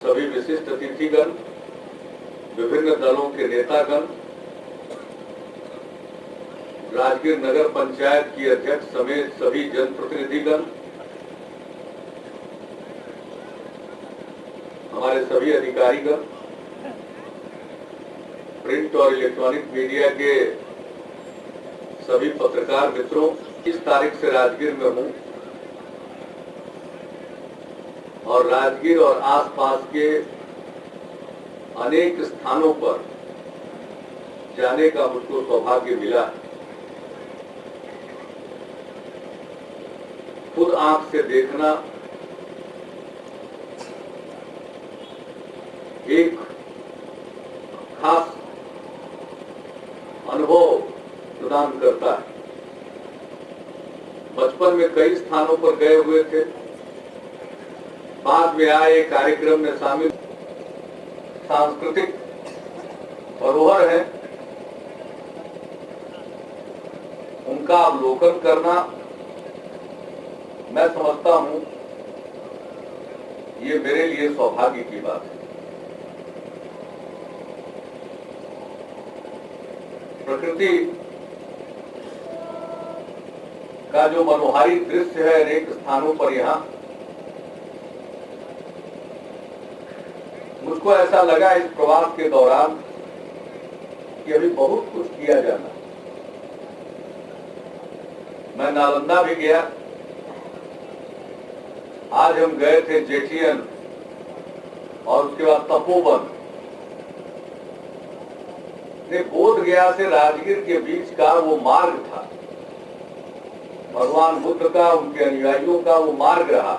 सभी विशिष्ट अतिथिगण, विभिन्न दलों के नेतागण, राजगीर नगर पंचायत की अध्यक्ष समेत सभी जनप्रतिनिधिगण, हमारे सभी अधिकारीगण, प्रिंट और इलेक्ट्रॉनिक मीडिया के सभी पत्रकार मित्रों, इस तारीख से राजगीर में हूं और राजगीर और आसपास के अनेक स्थानों पर जाने का मुझको सौभाग्य मिला। खुद आंख से देखना एक खास अनुभव प्रदान करता है। बचपन में कई स्थानों पर गए हुए थे, बाद में आए कार्यक्रम में शामिल सांस्कृतिक धरोहर है, उनका अवलोकन करना मैं समझता हूं ये मेरे लिए सौभाग्य की बात है। प्रकृति का जो मनोहारी दृश्य है अनेक स्थानों पर, यहाँ मुझको ऐसा लगा इस प्रवास के दौरान कि अभी बहुत कुछ किया जाना। मैं नालंदा भी गया, आज हम गए थे जेठियन और उसके बाद तपोवन। बोध गया से राजगीर के बीच का वो मार्ग था, भगवान बुद्ध का, उनके अनुयायियों का वो मार्ग रहा।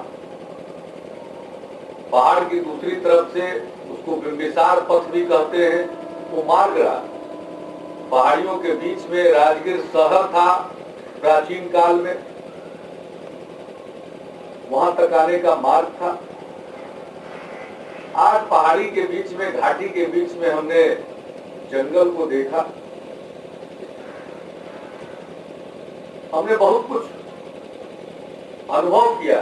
पहाड़ की दूसरी तरफ से उसको बिंबिसार पथ भी कहते हैं, वो मार्ग रहा। पहाड़ियों के बीच में राजगीर शहर था प्राचीन काल में, वहां तक आने का मार्ग था। आज पहाड़ी के बीच में, घाटी के बीच में हमने जंगल को देखा, हमने बहुत कुछ अनुभव किया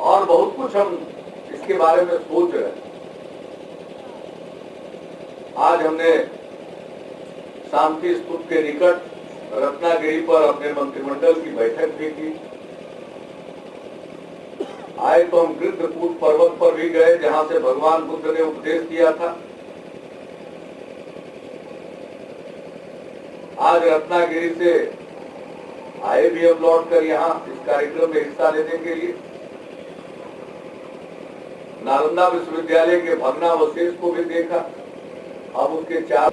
और बहुत कुछ हम इसके बारे में सोच रहे हैं। आज हमने शांति स्तूप के निकट रत्नागिरी पर अपने मंत्रिमंडल की बैठक भी की। आए तो हम गृद्धकूट पर्वत पर भी गए, जहां से भगवान बुद्ध ने उपदेश दिया था। आज रत्नागिरी से आए भी हम लौट कर यहाँ इस कार्यक्रम में हिस्सा लेने के लिए। नालंदा विश्वविद्यालय के भग्नावशेष को भी देखा। अब उसके चार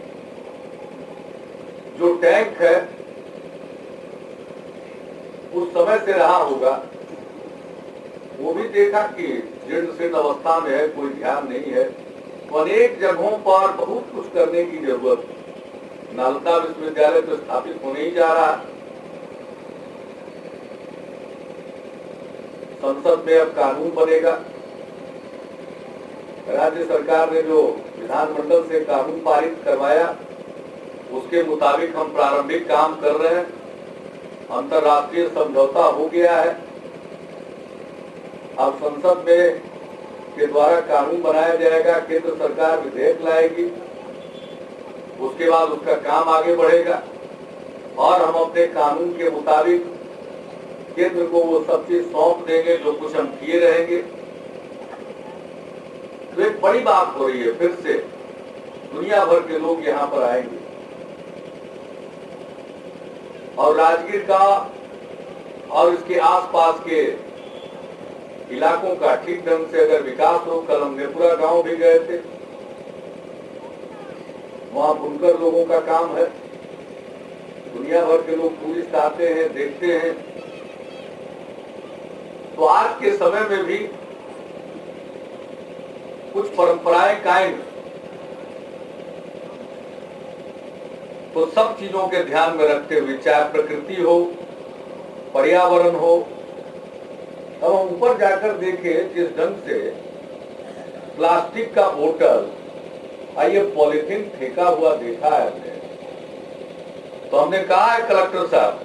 जो टैंक है उस समय से रहा होगा, वो भी देखा कि जीर्ण शीर्ण अवस्था में है, कोई ध्यान नहीं है। तो अनेक जगहों पर बहुत कुछ करने की जरूरत है। नालंदा विश्वविद्यालय तो स्थापित होने ही जा रहा है। संसद में अब कानून बनेगा। राज्य सरकार ने जो विधानमंडल से कानून पारित करवाया, उसके मुताबिक हम प्रारंभिक काम कर रहे हैं। अंतर्राष्ट्रीय समझौता हो गया है। अब संसद में के द्वारा कानून बनाया जाएगा, केंद्र सरकार विधेयक लाएगी, उसके बाद उसका काम आगे बढ़ेगा और हम अपने कानून के मुताबिक केंद्र को वो सब चीज सौंप देंगे जो कुछ हम किए रहेंगे। तो एक बड़ी बात हो रही है, फिर से दुनिया भर के लोग यहाँ पर आएंगे और राजगीर का और इसके आसपास के इलाकों का ठीक ढंग से अगर विकास हो। कल हम नेपुरा गांव भी गए थे, वहां बुनकर लोगों का काम है। दुनिया भर के लोग टूरिस्ट आते हैं, देखते हैं। तो आज के समय में भी कुछ परंपराएं कायम, तो सब चीजों के ध्यान में रखते हुए, चाहे प्रकृति हो, पर्यावरण हो। अब हम ऊपर जाकर देखें जिस ढंग से प्लास्टिक का बोतल, ये पॉलिथीन फेंका हुआ देखा है हमने। तो हमने कहा है कलेक्टर साहब,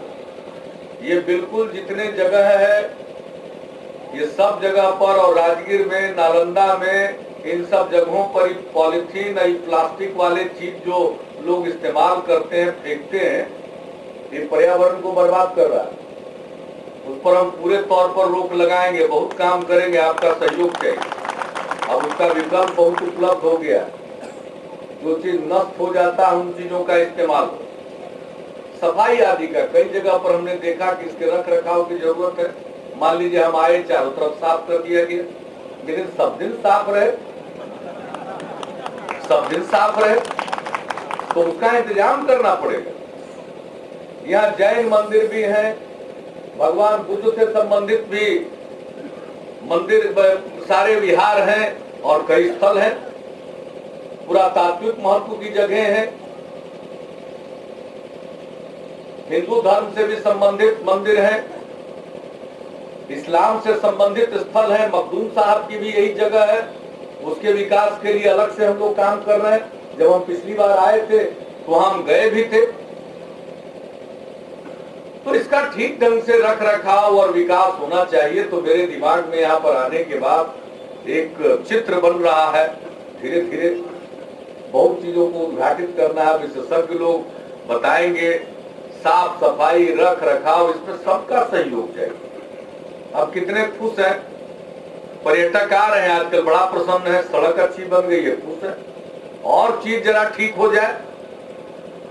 ये बिल्कुल जितने जगह है ये सब जगह पर और राजगीर में, नालंदा में, इन सब जगहों पर पॉलिथीन और प्लास्टिक वाले चीज जो लोग इस्तेमाल करते हैं, फेंकते हैं, ये पर्यावरण को बर्बाद कर रहा है। उस पर हम पूरे तौर पर रोक लगाएंगे, बहुत काम करेंगे, आपका सहयोग चाहिए। अब उसका विकल्प बहुत उपलब्ध हो गया, जो चीज नष्ट हो जाता है उन चीजों का इस्तेमाल हो। सफाई आदि का कई जगह पर हमने देखा कि इसके रख रखाव की जरूरत है। मान लीजिए हम आए, चारों तरफ साफ कर दिया गया, लेकिन सब दिन साफ रहे, सब दिन साफ रहे तो उसका इंतजाम करना पड़ेगा। यहाँ जैन मंदिर भी हैं, भगवान बुद्ध से संबंधित भी मंदिर, सारे विहार हैं और कई स्थल हैं, पुरातात्विक महत्व की जगह हैं। हिंदू धर्म से भी संबंधित मंदिर हैं, इस्लाम से संबंधित स्थल है। मखदूम साहब की भी यही जगह है, उसके विकास के लिए अलग से हम लोग काम कर रहे हैं। जब हम पिछली बार आए थे तो हम गए भी थे। तो इसका ठीक ढंग से रख रखाव और विकास होना चाहिए। तो मेरे दिमाग में यहाँ पर आने के बाद एक चित्र बन रहा है, धीरे धीरे बहुत चीजों को उद्घाटित करना है, विशेषज्ञ लोग बताएंगे। साफ सफाई, रख रखाव, इसमें सबका सहयोग चाहिए। अब कितने खुश हैं, पर्यटक आ रहे हैं आजकल, बड़ा प्रसन्न है, सड़क अच्छी बन गई है, खुश है। और चीज जरा ठीक हो जाए,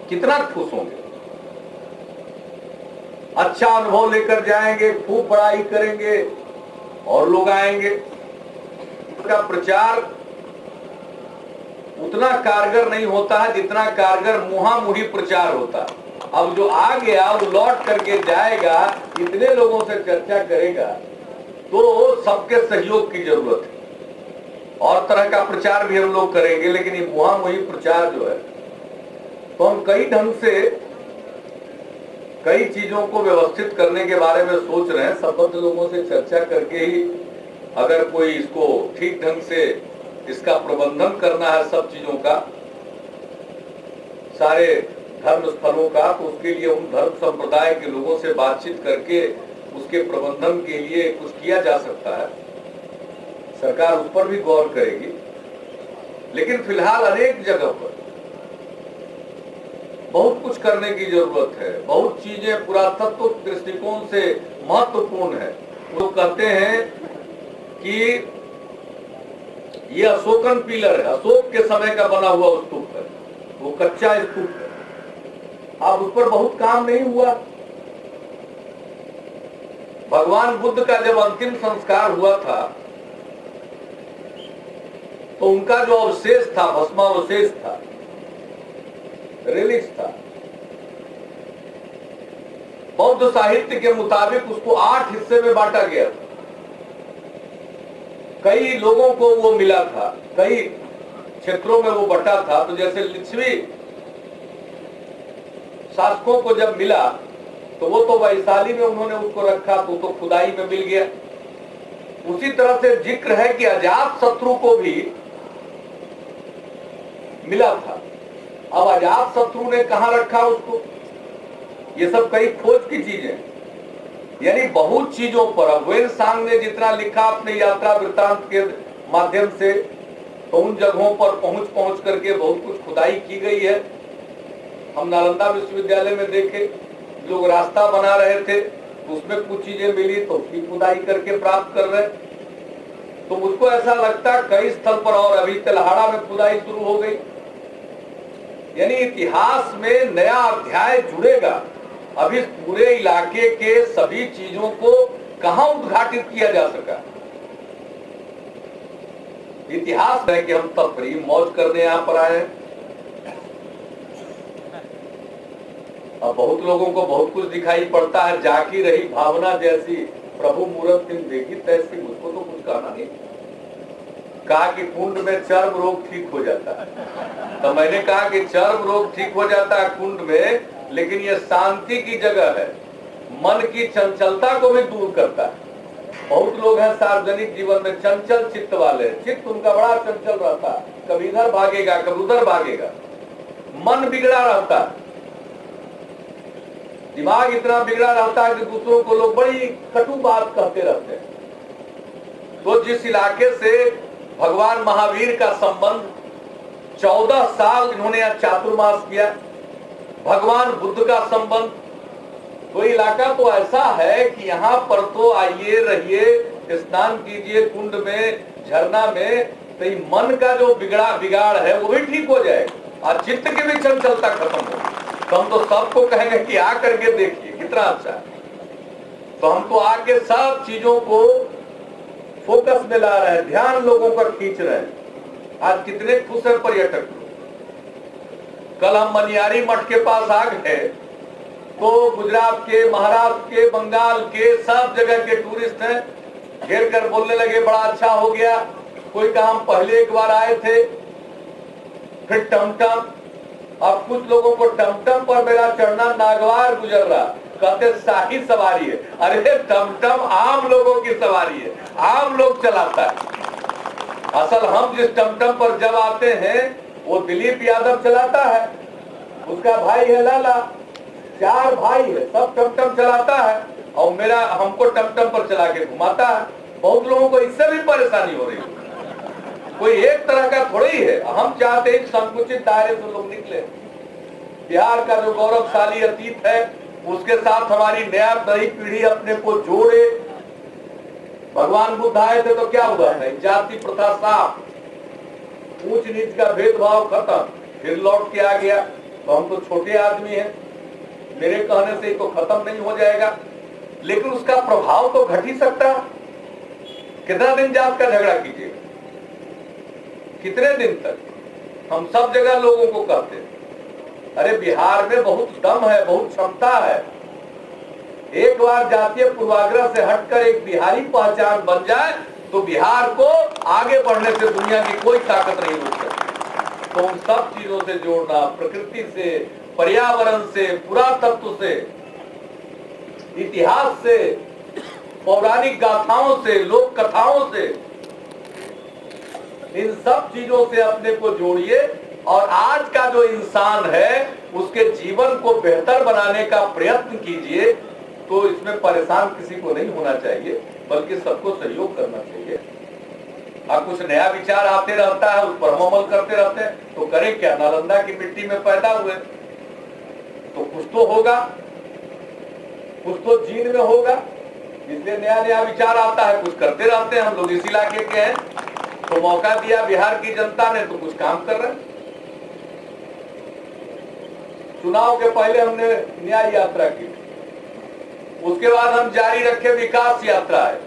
कितना खुश होंगे। अच्छा अनुभव लेकर जाएंगे, खूब पढ़ाई करेंगे और लोग आएंगे। इसका प्रचार उतना कारगर नहीं होता है जितना कारगर मुहामुही प्रचार होता है। अब जो आ गया वो लौट करके जाएगा, इतने लोगों से चर्चा करेगा, तो सबके सहयोग की जरूरत है। और तरह का प्रचार भी हम लोग करेंगे, लेकिन ये मुहामुही प्रचार जो है, तो हम कई ढंग से कई चीजों को व्यवस्थित करने के बारे में सोच रहे हैं। संबद्ध लोगों से चर्चा करके ही अगर कोई इसको ठीक ढंग से इसका प्रबंधन करना है, सब चीजों का, सारे धर्म स्थलों का, तो उसके लिए उन धर्म संप्रदाय के लोगों से बातचीत करके उसके प्रबंधन के लिए कुछ किया जा सकता है। सरकार उस पर भी गौर करेगी। लेकिन फिलहाल अनेक जगह पर बहुत कुछ करने की जरूरत है। बहुत चीजें पुरातत्व दृष्टिकोण से महत्वपूर्ण है। वो कहते हैं कि ये अशोकन पिलर है, अशोक के समय का बना हुआ स्तूप है, वो कच्चा स्तूप है। अब उस पर बहुत काम नहीं हुआ। भगवान बुद्ध का जब अंतिम संस्कार हुआ था तो उनका जो अवशेष था, भस्मावशेष था, रिलिक्स था, बौद्ध साहित्य के मुताबिक उसको 8 हिस्से में बांटा गया था। कई लोगों को वो मिला था, कई क्षेत्रों में वो बटा था। तो जैसे लिच्छवी शासकों को जब मिला तो वो तो वैशाली में उन्होंने उसको रखा, तो खुदाई में मिल गया। उसी तरह से जिक्र है कि अजात शत्रु को भी मिला था। अब अजात शत्रु ने कहां रखा उसको, ये सब कई खोज की चीजें, यानी बहुत चीजों पर। अब वेन सांग ने जितना लिखा अपने यात्रा वृत्तांत के माध्यम से, तो उन जगहों पर पहुंच करके बहुत कुछ खुदाई की गई है। हम नालंदा विश्वविद्यालय में देखे, लोग रास्ता बना रहे थे, उसमें कुछ चीजें मिली तो उसकी खुदाई करके प्राप्त कर रहे। तो मुझको ऐसा लगता कई स्थल पर, और अभी तेल्हाड़ा में खुदाई शुरू हो गई। यानी इतिहास में नया अध्याय जुड़ेगा। अब इस पूरे इलाके के सभी चीजों को कहां उद्घाटित किया जा सका। इतिहास है कि हम तफरीह मौज करने यहां पर आए हैं। अब बहुत लोगों को बहुत कुछ दिखाई पड़ता है, जाकी रही भावना जैसी प्रभु मूरत दिन देखी तैसी। मुझको तो कुछ कहना नहीं। कहा कि कुंड में चर्म रोग ठीक हो जाता है, तो मैंने कहा कि चर्म रोग ठीक हो जाता है कुंड में, लेकिन यह शांति की जगह है, मन की चंचलता को भी दूर करता है। बहुत लोग हैं सार्वजनिक जीवन में चंचल चित्त वाले, चित्त उनका बड़ा चंचल रहता है, कभी इधर भागेगा कभी उधर भागेगा, मन बिगड़ा रहता है, दिमाग इतना बिगड़ा रहता है कि दूसरों को लोग बड़ी कटु बात कहते रहते हैं। तो जिस इलाके से भगवान महावीर का संबंध 14 साल इन्होंने यहाँ चातुर्मास किया, भगवान बुद्ध का संबंध, तो इलाका तो ऐसा है कि यहाँ पर तो आइए रहिए, स्नान कीजिए कुंड में, झरना में, तो ये मन का जो बिगाड़ है वो भी ठीक हो जाएगा और चित्त के भी चंचलता खत्म हो। तो हम तो सबको कहेंगे कि आ करके देखिए कितना अच्छा है। तो हम तो आके सब चीजों को फोकस में ला रहे हैं, ध्यान लोगों का खींच रहे हैं। आज कितने खुश है पर्यटक। कल हम मनियारी मठ के पास आ गए तो गुजरात के, महाराष्ट्र के, बंगाल के, सब जगह के टूरिस्ट हैं, घेर कर बोलने लगे बड़ा अच्छा हो गया। कोई कहा हम पहले एक बार आए थे, फिर टमटम, अब कुछ लोगों को टमटम पर मेरा चढ़ना नागवार गुजर रहा, कहते शाही सवारी है। अरे टमटम आम लोगों की सवारी है, आम लोग चलाता है। असल हम जिस टमटम पर जब आते हैं वो दिलीप यादव चलाता है, उसका भाई है लाला, 4 भाई है, सब टमटम चलाता है और मेरा हमको टमटम पर चला के घुमाता है। बहुत लोगों को इससे भी परेशानी हो रही है, कोई एक तरह का थोड़ी है। हम चाहते हैं संकुचित दायरे से लोग निकले। बिहार का जो गौरवशाली अतीत है उसके साथ हमारी नया नई पीढ़ी अपने को जोड़े। भगवान बुद्ध आए थे तो क्या हुआ है, जाति प्रथा साफ, ऊंच नीच का भेदभाव खत्म, फिर लौट के आ गया। तो हम तो छोटे आदमी हैं, मेरे कहने से तो खत्म नहीं हो जाएगा, लेकिन उसका प्रभाव तो घट ही सकता है। कितना दिन जात का झगड़ा कीजिएगा, कितने दिन तक। हम सब जगह लोगों को कहते हैं अरे बिहार में बहुत दम है, बहुत क्षमता है। एक बार जातीय पूर्वाग्रह से हटकर एक बिहारी पहचान बन जाए तो बिहार को आगे बढ़ने से दुनिया की कोई ताकत नहीं रोक सकती। तो उन सब चीजों से जोड़ना, प्रकृति से, पर्यावरण से, पुरातत्व से, इतिहास से, पौराणिक गाथाओं से, लोक कथाओं से, इन सब चीजों से अपने को जोड़िए और आज का जो इंसान है उसके जीवन को बेहतर बनाने का प्रयत्न कीजिए। तो इसमें परेशान किसी को नहीं होना चाहिए, बल्कि सबको सहयोग करना चाहिए। अब कुछ नया विचार आते रहता है, उस पर हम अमल करते रहते हैं, तो करें क्या। नालंदा की मिट्टी में पैदा हुए तो कुछ तो होगा, कुछ तो जीन में होगा, इसलिए नया नया विचार आता है, कुछ करते रहते हैं। हम लोग इस इलाके के हैं तो मौका दिया बिहार की जनता ने, तो कुछ काम कर रहे हैं। चुनाव के पहले हमने न्याय यात्रा की, उसके बाद हम जारी रखे विकास यात्रा है।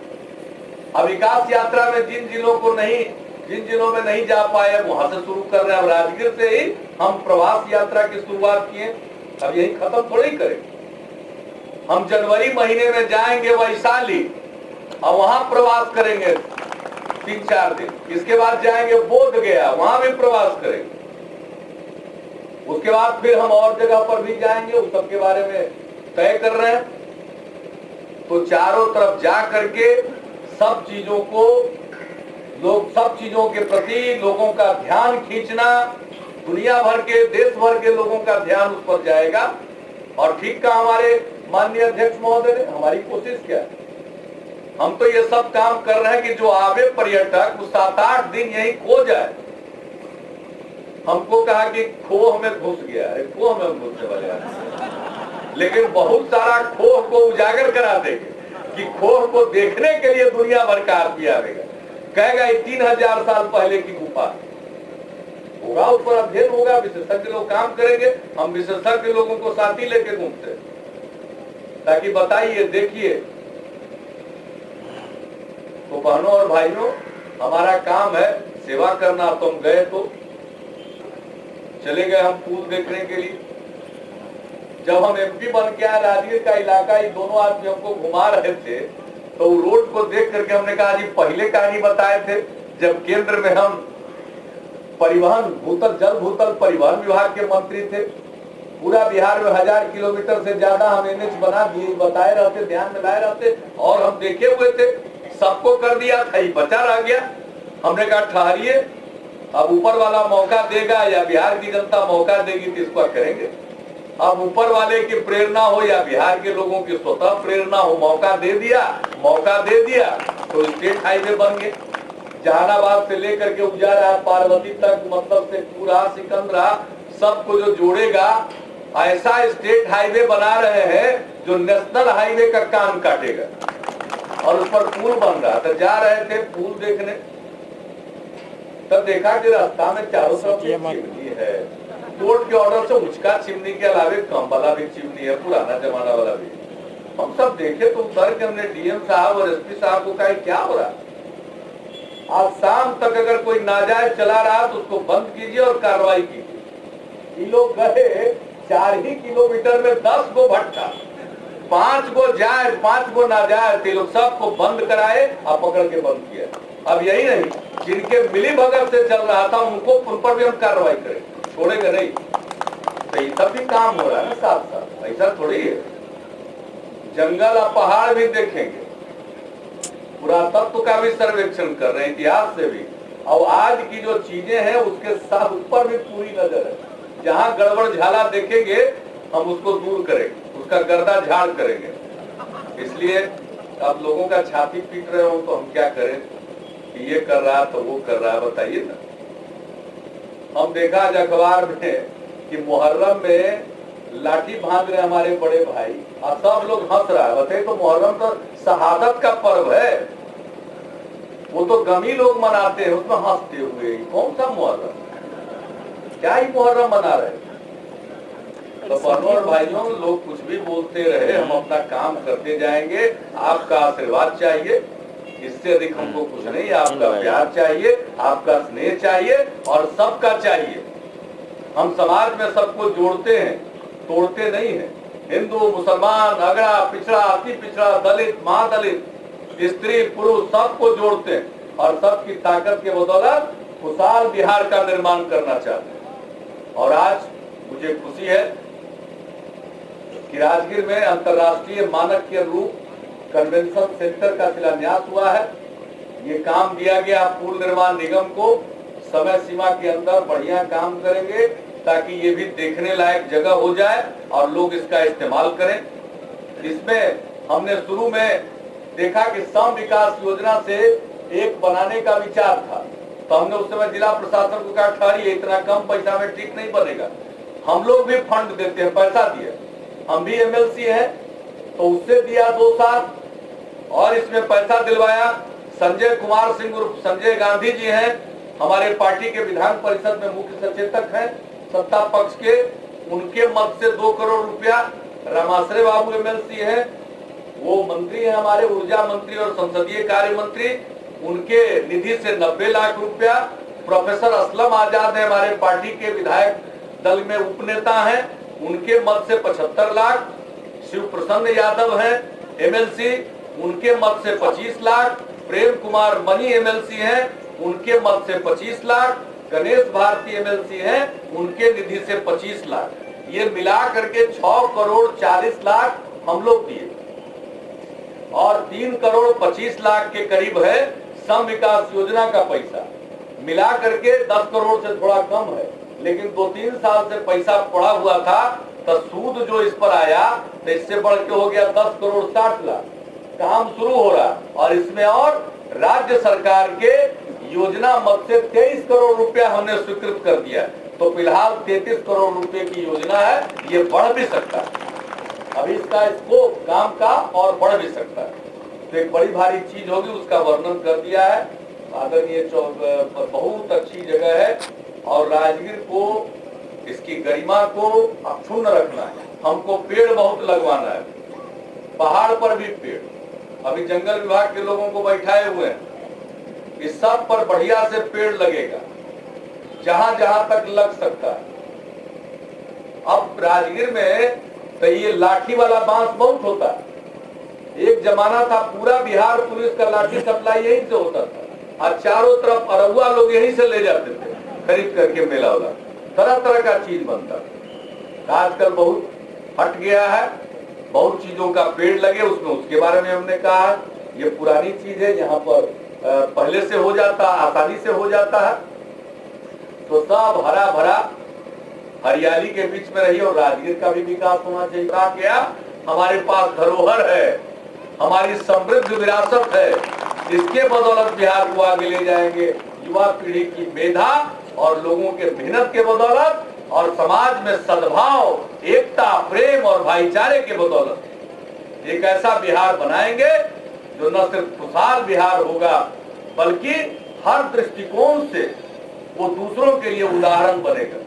अब विकास यात्रा में जिन जिलों में नहीं जा पाए वहां से शुरू कर रहे हैं। राजगीर से ही हम प्रवास यात्रा की शुरुआत किए, अब यही खत्म थोड़ी करें। हम जनवरी महीने में जाएंगे वैशाली और वहां प्रवास करेंगे 3-4 दिन। इसके बाद जाएंगे बोध गया, वहां भी प्रवास करेंगे। उसके बाद फिर हम और जगह पर भी जाएंगे, उस सब के बारे में तय कर रहे हैं। तो चारों तरफ जा करके सब चीजों के प्रति लोगों का ध्यान खींचना, दुनिया भर के, देश भर के लोगों का ध्यान उस पर जाएगा। और ठीक कहा हमारे माननीय अध्यक्ष महोदय ने, हमारी कोशिश क्या है, हम तो ये सब काम कर रहे हैं कि जो आवे पर्यटक 7-8 दिन यहीं खो जाए। हमको कहा कि खोह में घुस गया है, खोह में घुसने वाले, लेकिन बहुत सारा खोह को उजागर करा देंगे कि खोह को देखने के लिए दुनिया भर का आदमी आएगा, कहेगा ये 3000 साल पहले की गुफा होगा, उस पर अध्ययन होगा, विशेषज्ञ लोग काम करेंगे। हम विशेषज्ञ लोगों को साथ ही लेके घूमते ताकि बताइए, देखिए। तो बहनों और भाइयों, हमारा काम है सेवा करना। तुम गए तो चले गए हम पूल देखने के लिए। जब हम एमपी बन के आए, राजगीर का इलाका, ये दोनों आदमी हमको घुमा रहे थे, तो रोड को देख करके हमने कहा जी पहले कहानी बताए थे जब केंद्र में हम जल भूतल परिवहन विभाग के मंत्री थे। पूरा बिहार में 1000 किलोमीटर से ज्यादा हम एनएच बना दिए, बताए रहते, ध्यान में लाए रहते, और हम देखे हुए थे, सबको कर दिया था, ये बचा रह गया। हमने कहा ठहरिए, अब ऊपर वाला मौका देगा या बिहार की जनता मौका देगी तो इसको करेंगे। अब ऊपर वाले की प्रेरणा हो या बिहार के लोगों की स्वतः प्रेरणा हो, मौका दे दिया। तो स्टेट हाईवे बन गए। जहानाबाद से लेकर के उजारा पार्वती तक, मतलब से पूरा सिकंदरा सबको जो जोड़ेगा, ऐसा स्टेट हाईवे बना रहे हैं जो नेशनल हाईवे का काम काटेगा। और उस पर पुल बन रहा, तो जा रहे थे पुल देखने, तब देखा कि रास्ता में चारों तरफ चिमनी है। कोर्ट के ऑर्डर से उचका चिमनी के अलावे कम वाला भी चिमनी है, पुराना जमाना वाला भी। हम सब देखे तो उतर के हमने डीएम साहब और एसपी साहब को कहा क्या हो रहा, आज शाम तक अगर कोई नाजायज चला रहा तो उसको बंद कीजिए और कार्रवाई कीजिए। ये लोग गए 4 ही किलोमीटर में 10 गो भट्टा, 5 गो जायज 5 गो नाजायज, ये लोग सबको बंद कराए और पकड़ के बंद किया। अब यही नहीं, जिनके मिली भगत से चल रहा था उनको, उन पर भी हम कार्रवाई करें, छोड़ेंगे नहीं। तो ये सब भी काम हो रहा है ना साथ साथ, ऐसा थोड़ी है। जंगल और पहाड़ भी देखेंगे, पुरातत्व का भी सर्वेक्षण कर रहे हैं, इतिहास से भी, और आज की जो चीजें हैं उसके साथ ऊपर भी पूरी नजर है। जहां गड़बड़ झाला देखेंगे हम उसको दूर करेंगे, उसका गर्दा झाड़ करेंगे। इसलिए अब लोगों का छाती पीट रहे हो तो हम क्या करें कि ये कर रहा तो वो कर रहा, बताइए ना। हम देखा आज अखबार में कि मुहर्रम में लाठी भांज रहे हमारे बड़े भाई और सब लोग हंस रहा है। बताइए, तो मुहर्रम तो शहादत का पर्व है, वो तो गमी लोग मनाते हैं, उसमें हंसते हुए। कौन सा मुहर्रम, क्या ही मुहर्रम मना रहे। तो बहनों और भाइयों, लोग कुछ भी बोलते रहे, हम अपना काम करते जाएंगे। आपका आशीर्वाद चाहिए, इससे अधिक हमको कुछ नहीं। आपका प्यार चाहिए, आपका स्नेह चाहिए और सबका चाहिए। हम समाज में सबको जोड़ते हैं, तोड़ते नहीं है। हिंदू, मुसलमान, अगड़ा, पिछड़ा, अति पिछड़ा, दलित, महादलित, स्त्री, पुरुष, सबको जोड़ते हैं और सबकी ताकत के बदौलत खुशहाल बिहार का निर्माण करना चाहते हैं। और आज मुझे खुशी है कि राजगीर में अंतर्राष्ट्रीय मानक के अनुरूप कन्वेंशन सेंटर का शिलान्यास हुआ है। ये काम दिया गया पुल निर्माण निगम को, समय सीमा के अंदर बढ़िया काम करेंगे ताकि ये भी देखने लायक जगह हो जाए और लोग इसका इस्तेमाल करें। इसमें हमने शुरू में देखा कि सम विकास योजना से एक बनाने का विचार था, तो हमने उस समय जिला प्रशासन को कहा ठहरिए, इतना कम पैसा में ठीक नहीं बनेगा, हम लोग भी फंड देते हैं, पैसा दिए, हम भी एमएलसी हैं, तो उससे दिया 2 साल और इसमें पैसा दिलवाया। संजय कुमार सिंह उर्फ संजय गांधी जी हैं, हमारे पार्टी के विधान परिषद में मुख्य सचेतक हैं सत्ता पक्ष के, उनके मत से 2 करोड़ रुपया। रामाश्रय बाबू एमएलसी हैं, वो मंत्री हैं हमारे, ऊर्जा मंत्री और संसदीय कार्य मंत्री, उनके निधि से 90 लाख रुपया। प्रोफेसर असलम आजाद है, हमारे पार्टी के विधायक दल में उपनेता हैं, उनके मत से 75 लाख। शिव प्रसन्न यादव हैं एमएलसी, उनके मत से 25 लाख। प्रेम कुमार मनी एमएलसी हैं, उनके मत से 25 लाख। गणेश भारती एमएलसी हैं, उनके निधि से 25 लाख। ये मिला करके 6 करोड़ 40 लाख हम लोग दिए और 3 करोड़ 25 लाख के करीब है सम विकास योजना का पैसा। मिला करके 10 करोड़ से थोड़ा कम है, लेकिन 2-3 साल से पैसा पड़ा हुआ था, तो सूद जो इस पर आया तो इससे बढ़ के हो गया 10 करोड़ 60 लाख। काम शुरू हो रहा और इसमें और राज्य सरकार के योजना मद से 23 करोड़ रुपया हमने स्वीकृत कर दिया, तो फिलहाल 33 करोड़ रुपए की योजना है। ये बढ़ भी सकता है, अभी इसका स्कोप काम का और बढ़ भी सकता है। तो एक बड़ी भारी चीज होगी, उसका वर्णन कर दिया है आदरणीय। बहुत अच्छी जगह है और राजगीर को, इसकी गरिमा को अक्षुण्ण रखना है। हमको पेड़ बहुत लगवाना है, पहाड़ पर भी पेड़, अभी जंगल विभाग के लोगों को बैठाए हुए हैं, इस सब पर बढ़िया से पेड़ लगेगा जहां जहां तक लग सकता है। अब राजगीर में तो ये लाठी वाला बांस बहुत होता है, एक जमाना था पूरा बिहार पुलिस का लाठी सप्लाई यहीं से होता था और चारों तरफ अरहुआ लोग यहीं से ले जाते थे खरीद करके, मेला वाला तरह तरह का चीज बनता था। आजकल बहुत हट गया है, बहुत चीजों का पेड़ लगे उसमें, उसके बारे में हमने कहा ये पुरानी चीज है, यहाँ पर पहले से हो जाता, आसानी से हो जाता है। तो सब हरा भरा हरियाली के बीच में रही और राजगीर का भी विकास होना चाहिए। क्या हमारे पास धरोहर है, हमारी समृद्ध विरासत है, इसके बदौलत बिहार को आगे ले जाएंगे। युवा पीढ़ी की मेधा और लोगों के मेहनत के बदौलत और समाज में सद्भाव, एकता, प्रेम और भाईचारे के बदौलत एक ऐसा बिहार बनाएंगे जो न सिर्फ खुशहाल बिहार होगा बल्कि हर दृष्टिकोण से वो दूसरों के लिए उदाहरण बनेगा।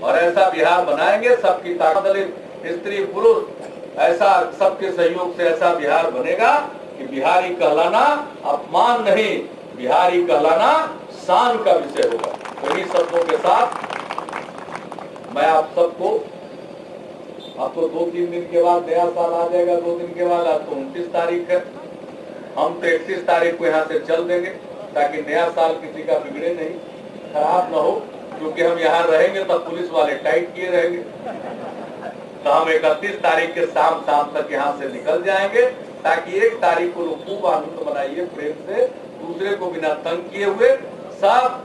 और ऐसा बिहार बनाएंगे, सबकी ताकत, दलित, स्त्री, पुरुष, ऐसा सबके सहयोग से ऐसा बिहार बनेगा कि बिहारी कहलाना अपमान नहीं, बिहारी कहलाना शान का विषय होगा। तो इन्हीं शब्दों के साथ मैं आप सबको, अब तो 2-3 दिन के बाद नया साल आ जाएगा, 2 दिन के बाद, आज तो 29 तारीख है, हम तो 31 तारीख को यहाँ से चल देंगे ताकि नया साल किसी का बिगड़े नहीं, खराब ना हो, क्योंकि हम यहाँ रहेंगे तब पुलिस वाले टाइट किए रहेंगे। तो हम 31 तारीख के शाम तक यहाँ से निकल जाएंगे ताकि 1 तारीख को लोग खूब आनंद मनाइए, प्रेम से, दूसरे को बिना तंग किए हुए, सब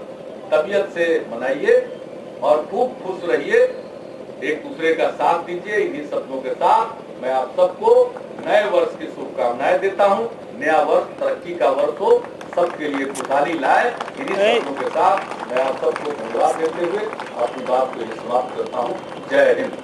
तबीयत से मनाइए और खूब खुश रहिए, एक दूसरे का साथ दीजिए। इन्हीं शब्दों के साथ मैं आप सबको नए वर्ष की शुभकामनाएं देता हूं। नया वर्ष तरक्की का वर्ष हो, सबके लिए खुशहाली लाए। इन्हीं शब्दों के साथ मैं आप सबको धन्यवाद देते हुए अपनी बात को समाप्त करता हूं। जय हिंद।